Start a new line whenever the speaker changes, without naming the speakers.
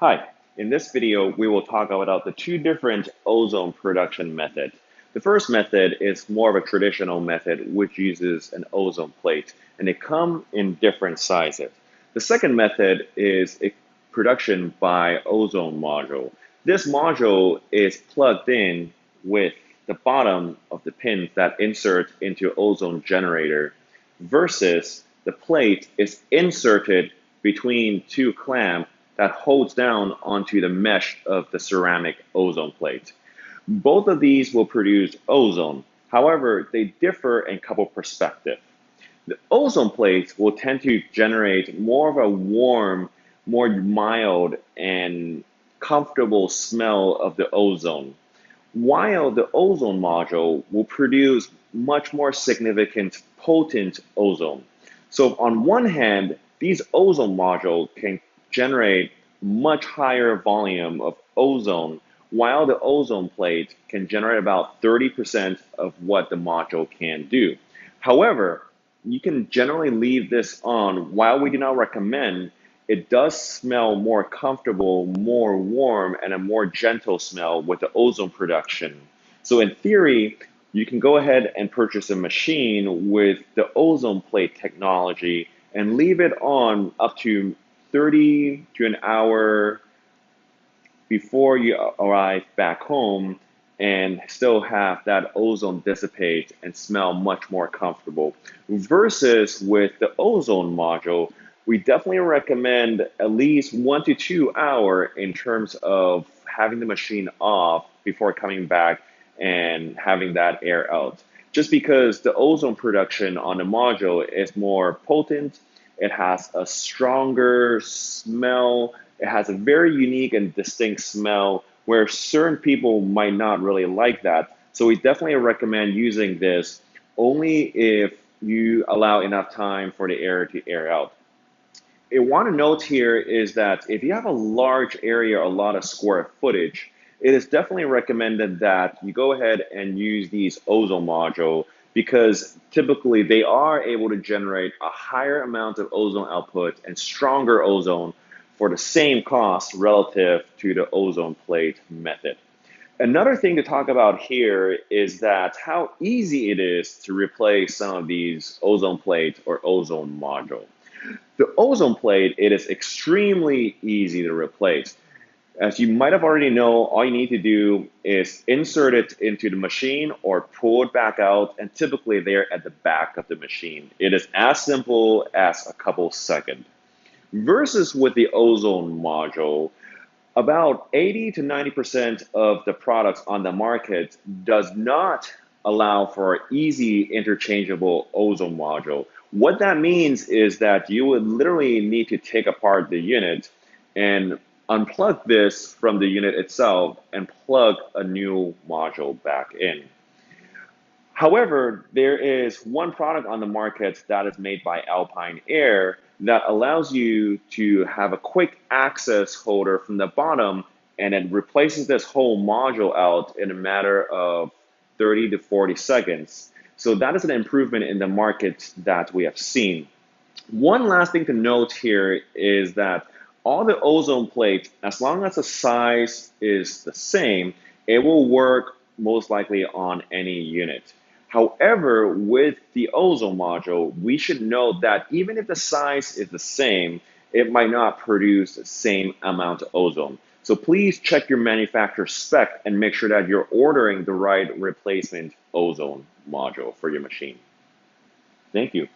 Hi, in this video, we will talk about the two different ozone production methods. The first method is more of a traditional method, which uses an ozone plate, and they come in different sizes. The second method is a production by ozone module. This module is plugged in with the bottom of the pins that insert into ozone generator versus the plate is inserted between two clamps that holds down onto the mesh of the ceramic ozone plate. Both of these will produce ozone. However, they differ in a couple perspectives. The ozone plates will tend to generate more of a warm, more mild, and comfortable smell of the ozone, while the ozone module will produce much more significant, potent ozone. So on one hand, these ozone modules can generate much higher volume of ozone, while the ozone plate can generate about 30% of what the module can do. However, you can generally leave this on. While we do not recommend, it does smell more comfortable, more warm, and a more gentle smell with the ozone production. So in theory, you can go ahead and purchase a machine with the ozone plate technology and leave it on up to 30 to an hour before you arrive back home and still have that ozone dissipate and smell much more comfortable. Versus with the ozone module, we definitely recommend at least 1 to 2 hours in terms of having the machine off before coming back and having that air out. Just because the ozone production on the module is more potent, it has a stronger smell, it has a very unique and distinct smell where certain people might not really like that. So we definitely recommend using this only if you allow enough time for the air to air out. I want to note here is that if you have a large area, a lot of square footage, it is definitely recommended that you go ahead and use these ozone module because typically they are able to generate a higher amount of ozone output and stronger ozone for the same cost relative to the ozone plate method. Another thing to talk about here is that how easy it is to replace some of these ozone plate or ozone module. The ozone plate, it is extremely easy to replace. As you might have already know, all you need to do is insert it into the machine or pull it back out, and typically they're at the back of the machine. It is as simple as a couple seconds. Versus with the ozone module, about 80 to 90% of the products on the market does not allow for easy interchangeable ozone module. What that means is that you would literally need to take apart the unit and unplug this from the unit itself and plug a new module back in. However, there is one product on the market that is made by Alpine Air that allows you to have a quick access holder from the bottom, and it replaces this whole module out in a matter of 30 to 40 seconds. So that is an improvement in the market that we have seen. One last thing to note here is that all the ozone plates, as long as the size is the same, it will work most likely on any unit. However, with the ozone module, we should note that even if the size is the same, it might not produce the same amount of ozone. So please check your manufacturer spec and make sure that you're ordering the right replacement ozone module for your machine. Thank you.